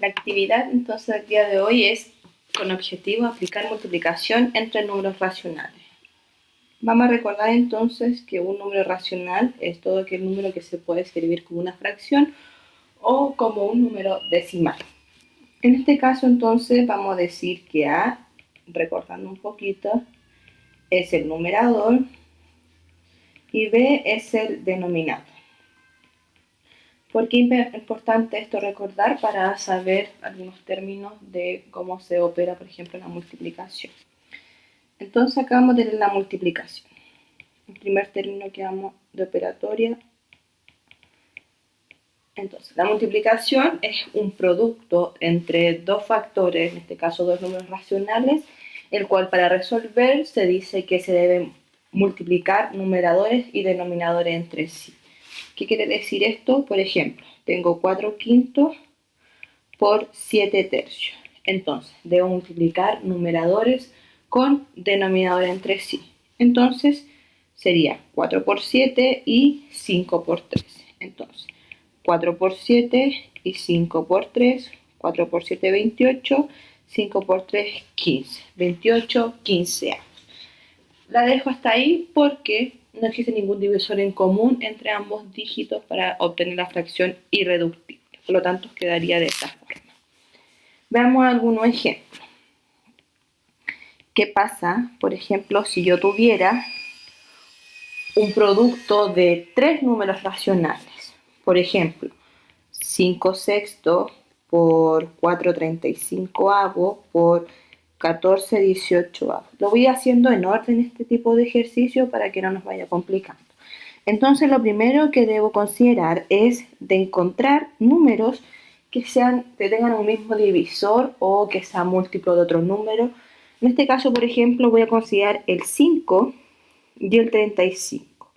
La actividad entonces del día de hoy es con objetivo aplicar multiplicación entre números racionales. Vamos a recordar entonces que un número racional es todo aquel número que se puede escribir como una fracción o como un número decimal. En este caso entonces vamos a decir que A, recortando un poquito, es el numerador y B es el denominador. ¿Por qué es importante esto recordar? Para saber algunos términos de cómo se opera, por ejemplo, la multiplicación. Entonces acá vamos a tener la multiplicación. El primer término que vamos de operatoria. Entonces, la multiplicación es un producto entre dos factores, en este caso dos números racionales, el cual para resolver se dice que se deben multiplicar numeradores y denominadores entre sí. ¿Qué quiere decir esto? Por ejemplo, tengo 4 quintos por 7 tercios. Entonces, debo multiplicar numeradores con denominadores entre sí. Entonces, sería 4 por 7 y 5 por 3. Entonces, 4 por 7 y 5 por 3. 4 por 7, 28. 5 por 3, 15. 28, 15. La dejo hasta ahí porque no existe ningún divisor en común entre ambos dígitos para obtener la fracción irreductible. Por lo tanto, quedaría de esta forma. Veamos algunos ejemplos. ¿Qué pasa, por ejemplo, si yo tuviera un producto de tres números racionales? Por ejemplo, 5 sextos por 4/35 por 14/18. Lo voy haciendo en orden este tipo de ejercicio para que no nos vaya complicando. Entonces lo primero que debo considerar es de encontrar números que tengan un mismo divisor o que sean múltiplo de otros números. En este caso, por ejemplo, voy a considerar el 5 y el 35.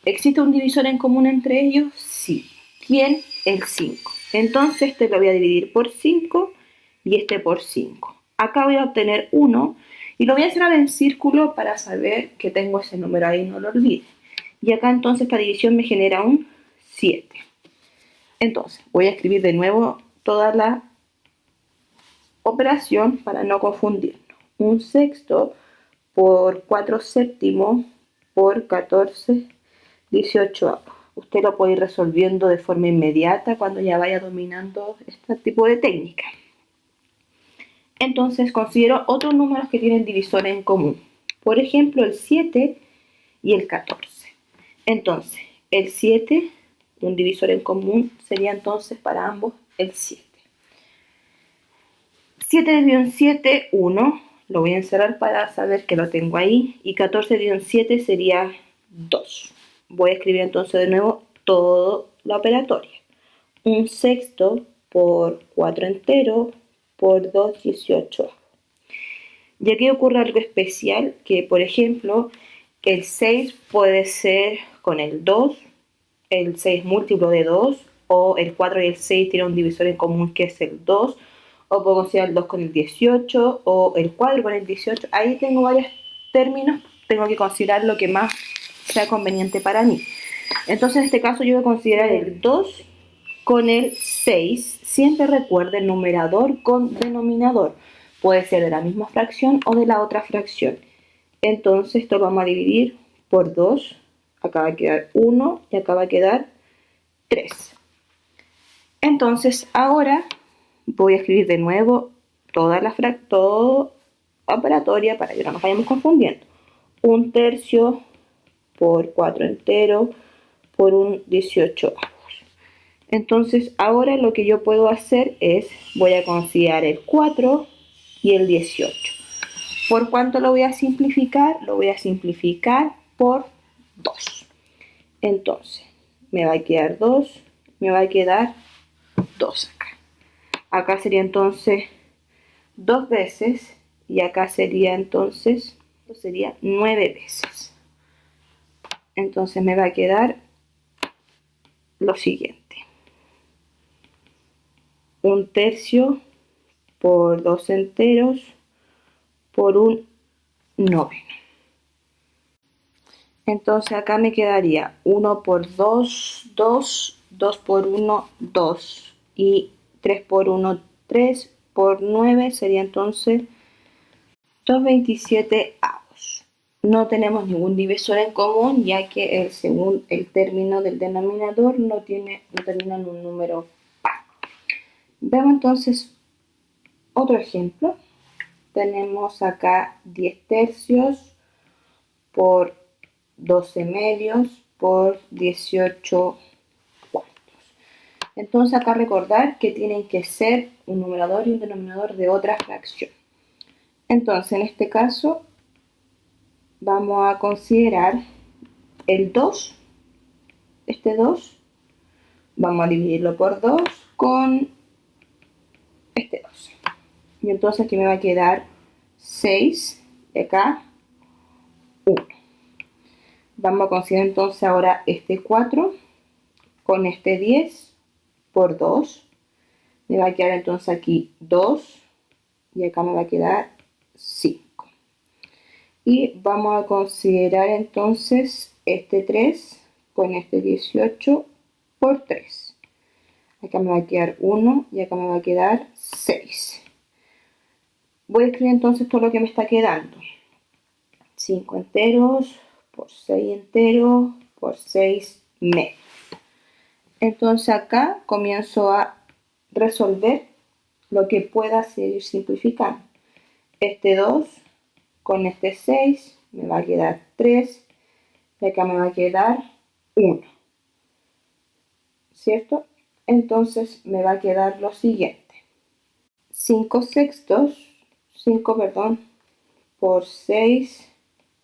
¿Existe un divisor en común entre ellos? Sí. ¿Quién? El 5. Entonces este lo voy a dividir por 5 y este por 5. Acá voy a obtener 1 y lo voy a cerrar en círculo para saber que tengo ese número ahí, no lo olvide. Y acá entonces esta división me genera un 7. Entonces voy a escribir de nuevo toda la operación para no confundirnos. 1 sexto por 4 séptimos por 14/18. Usted lo puede ir resolviendo de forma inmediata cuando ya vaya dominando este tipo de técnica. Entonces considero otros números que tienen divisor en común. Por ejemplo, el 7 y el 14. Entonces, el 7, un divisor en común, sería entonces para ambos el 7. 7 dividido en 7, 1. Lo voy a encerrar para saber que lo tengo ahí. Y 14 dividido en 7 sería 2. Voy a escribir entonces de nuevo toda la operatoria. 1 sexto por 4 entero por 2/18. Y aquí ocurre algo especial, que por ejemplo, el 6 puede ser con el 2, el 6 múltiplo de 2, o el 4 y el 6 tienen un divisor en común que es el 2, o puedo considerar el 2 con el 18, o el 4 con el 18. Ahí tengo varios términos, tengo que considerar lo que más sea conveniente para mí. Entonces en este caso yo voy a considerar el 2 con el 6. Siempre recuerde el numerador con denominador. Puede ser de la misma fracción o de la otra fracción. Entonces esto lo vamos a dividir por 2. Acá va a quedar 1 y acá va a quedar 3. Entonces ahora voy a escribir de nuevo toda la operatoria para que no nos vayamos confundiendo. 1 tercio por 4 entero por un 18. Entonces ahora lo que yo puedo hacer es, voy a considerar el 4 y el 18. ¿Por cuánto lo voy a simplificar? Lo voy a simplificar por 2. Entonces me va a quedar 2, me va a quedar 2 acá. Acá sería entonces 2 veces y acá sería entonces, sería 9 veces. Entonces me va a quedar lo siguiente. 1 tercio por 2 enteros por un noveno. Entonces acá me quedaría 1 por 2, 2, 2 por 1, 2 y 3 por 1, 3 por 9 sería entonces 2,27 avos. No tenemos ningún divisor en común, ya que el término del denominador no termina en un número par. Vemos entonces otro ejemplo. Tenemos acá 10 tercios por 12 medios por 18 cuartos. Entonces acá recordar que tienen que ser un numerador y un denominador de otra fracción. Entonces en este caso vamos a considerar el 2, este 2, vamos a dividirlo por 2 con este 2. Y entonces aquí me va a quedar 6, y acá 1. Vamos a considerar entonces ahora este 4 con este 10 por 2. Me va a quedar entonces aquí 2 y acá me va a quedar 5. Y vamos a considerar entonces este 3 con este 18 por 3. Acá me va a quedar 1 y acá me va a quedar 6. Voy a escribir entonces todo lo que me está quedando. 5 enteros por 6 enteros por 6 medios. Entonces acá comienzo a resolver lo que pueda seguir simplificando. Este 2 con este 6 me va a quedar 3 y acá me va a quedar 1. ¿Cierto? Entonces me va a quedar lo siguiente. 5 por 6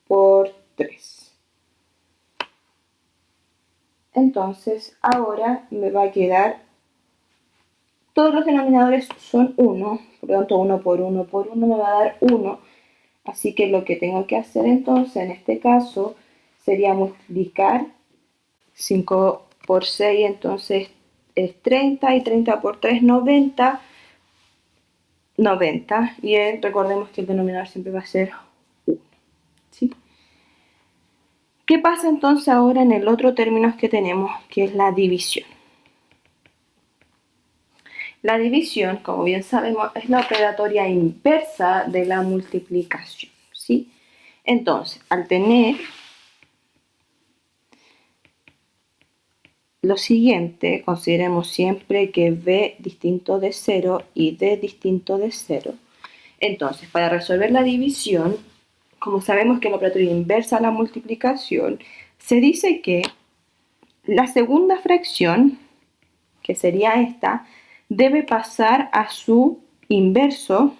por 3. Entonces ahora me va a quedar, todos los denominadores son 1, por lo tanto 1 por 1 por 1 me va a dar 1. Así que lo que tengo que hacer entonces en este caso sería multiplicar 5 por 6, entonces es 30 y 30 por 3, 90. Y recordemos que el denominador siempre va a ser 1. ¿Sí? ¿Qué pasa entonces ahora en el otro término que tenemos, que es la división? La división, como bien sabemos, es la operatoria inversa de la multiplicación, ¿sí? Entonces, al tener lo siguiente, consideremos siempre que b distinto de 0 y d distinto de 0. Entonces, para resolver la división, como sabemos que la operatoria inversa a la multiplicación, se dice que la segunda fracción, que sería esta, debe pasar a su inverso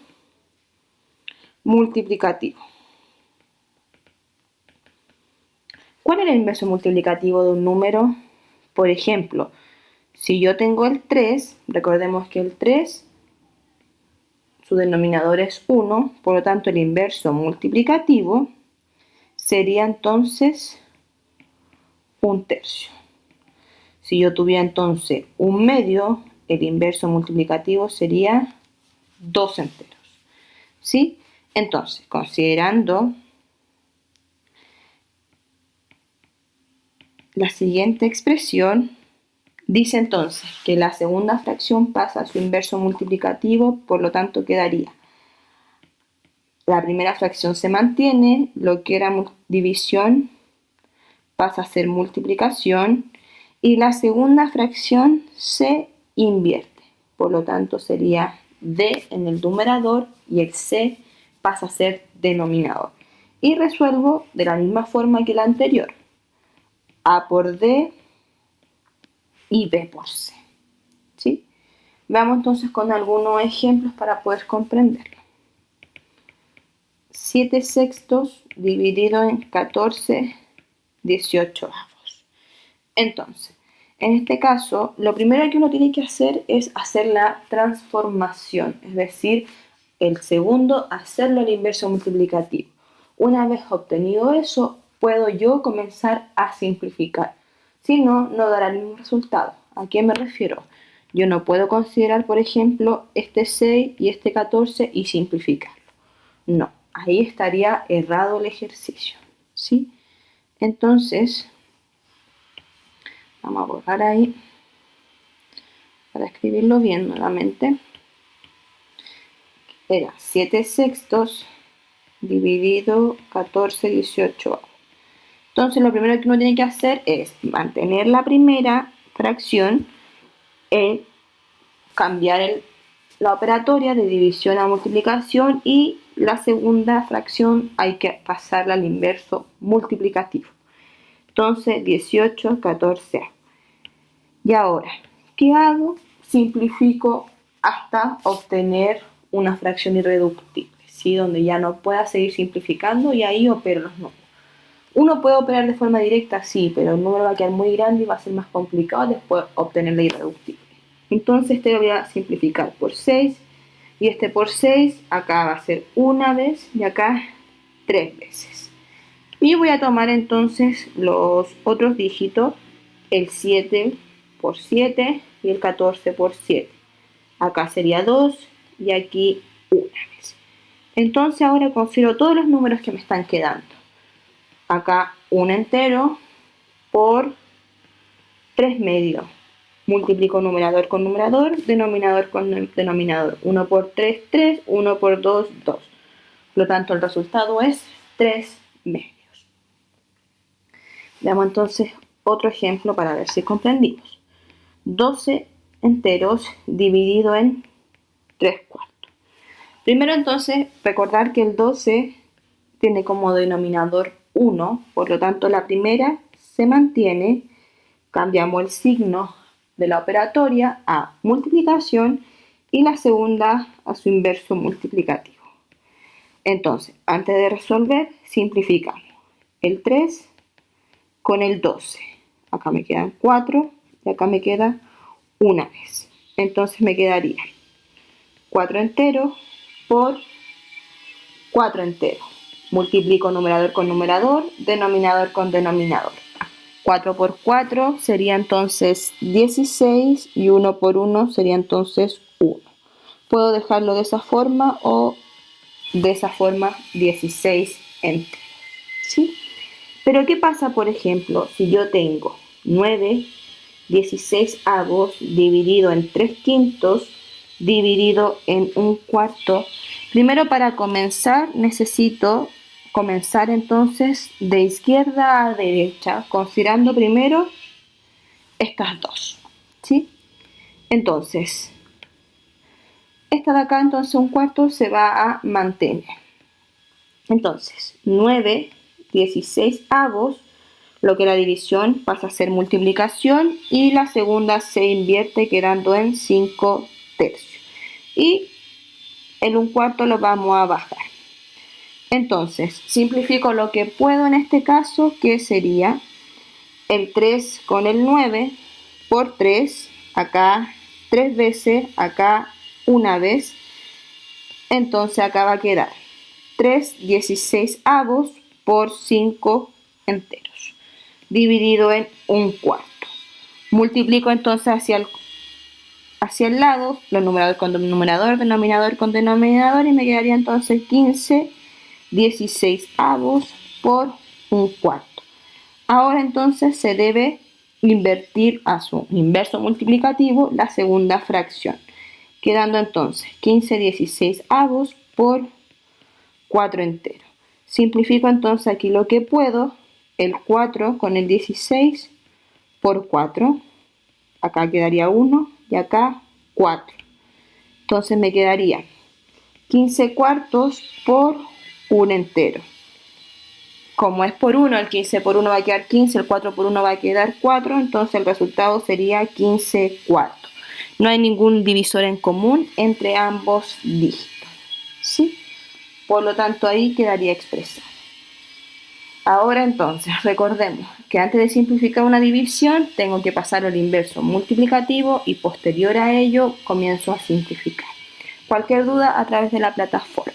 multiplicativo. ¿Cuál es el inverso multiplicativo de un número? Por ejemplo, si yo tengo el 3, recordemos que el 3, su denominador es 1, por lo tanto el inverso multiplicativo sería entonces 1/3. Si yo tuviera entonces 1/2, el inverso multiplicativo sería 2 enteros. ¿Sí? Entonces, considerando la siguiente expresión, dice entonces que la segunda fracción pasa a su inverso multiplicativo, por lo tanto quedaría, la primera fracción se mantiene, lo que era división pasa a ser multiplicación, y la segunda fracción se invierte, por lo tanto sería d en el numerador y el c pasa a ser denominador. Y resuelvo de la misma forma que la anterior, a por d y b por c. ¿Sí? Veamos entonces con algunos ejemplos para poder comprenderlo. 7/6 dividido en 14/18. Entonces, en este caso, lo primero que uno tiene que hacer es hacer la transformación, es decir, el segundo hacerlo al inverso multiplicativo. Una vez obtenido eso, puedo yo comenzar a simplificar. Si no, no dará el mismo resultado. ¿A qué me refiero? Yo no puedo considerar, por ejemplo, este 6 y este 14 y simplificarlo. No, ahí estaría errado el ejercicio, ¿sí? Entonces, vamos a borrar ahí para escribirlo bien nuevamente. era 7 sextos dividido 14 18. Entonces lo primero que uno tiene que hacer es mantener la primera fracción, cambiar la operatoria de división a multiplicación, y la segunda fracción hay que pasarla al inverso multiplicativo. Entonces 18 14. Y ahora, ¿qué hago? Simplifico hasta obtener una fracción irreductible, ¿sí? Donde ya no pueda seguir simplificando, y ahí opero los números. Uno puede operar de forma directa, sí, pero el número va a quedar muy grande y va a ser más complicado después obtener la irreductible. Entonces este lo voy a simplificar por 6, y este por 6, acá va a ser una vez y acá 3 veces. Y voy a tomar entonces los otros dígitos, el 7 por 7 y el 14 por 7. Acá sería 2 y aquí una vez. Entonces ahora considero todos los números que me están quedando. Acá un entero por 3 medios. Multiplico numerador con numerador, denominador con denominador. 1 por 3, 3, 1 por 2, 2. Por lo tanto, el resultado es 3 medios. Veamos entonces otro ejemplo para ver si comprendimos. 12 enteros dividido en 3 cuartos. Primero entonces, recordar que el 12 tiene como denominador 1, por lo tanto la primera se mantiene, cambiamos el signo de la operatoria a multiplicación y la segunda a su inverso multiplicativo. Entonces, antes de resolver, simplificamos el 3 con el 12. Acá me quedan 4 y acá me queda una vez. Entonces me quedaría 4 enteros por 4 enteros. Multiplico numerador con numerador, denominador con denominador. 4 por 4 sería entonces 16 y 1 por 1 sería entonces 1. Puedo dejarlo de esa forma o de esa forma 16 enteros, ¿sí? Pero ¿qué pasa, por ejemplo, si yo tengo 9 16 avos dividido en 3 quintos dividido en 1 cuarto? Primero, para comenzar, necesito comenzar entonces de izquierda a derecha, considerando primero estas dos, ¿sí? Entonces, esta de acá, entonces 1 cuarto se va a mantener. Entonces, 9 16 avos, lo que la división pasa a ser multiplicación, y la segunda se invierte quedando en 5 tercios. Y el 1 cuarto lo vamos a bajar. Entonces, simplifico lo que puedo en este caso, que sería el 3 con el 9 por 3, acá 3 veces, acá una vez. Entonces acá va a quedar 3 16 avos por 5 enteros, dividido en 1 cuarto. Multiplico entonces hacia el lado, los numeradores con numerador, denominador con denominador, y me quedaría entonces 15 16 avos por 1 cuarto. Ahora entonces se debe invertir a su inverso multiplicativo la segunda fracción, quedando entonces 15 16 avos por 4 enteros. Simplifico entonces aquí lo que puedo, el 4 con el 16 por 4, acá quedaría 1 y acá 4. Entonces me quedaría 15 cuartos por 1 entero. Como es por 1, el 15 por 1 va a quedar 15, el 4 por 1 va a quedar 4, entonces el resultado sería 15 cuartos. No hay ningún divisor en común entre ambos dígitos, ¿sí? Por lo tanto, ahí quedaría expresado. Ahora entonces, recordemos que antes de simplificar una división, tengo que pasar al inverso multiplicativo y posterior a ello comienzo a simplificar. Cualquier duda, a través de la plataforma.